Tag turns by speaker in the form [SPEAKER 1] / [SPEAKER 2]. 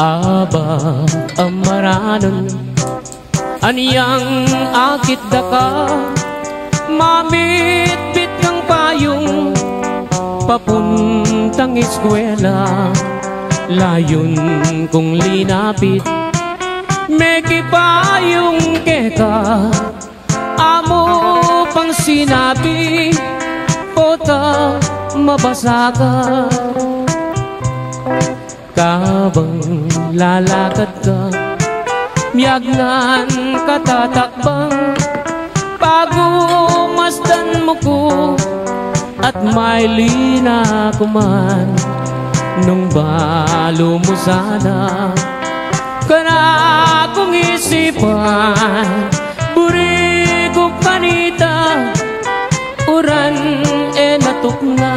[SPEAKER 1] Aba amaranon aniyang akit daka mamit-bit kang payong papuntang eskwela layon kong linapit meki payong keka amo pang sinabi pota mabasa ka kabang lalakad ka miyagnan katatakbang pagumasdan mo ko at may lina kuman nung balo mo sana kana kong isipan buri ko kanita uran natukna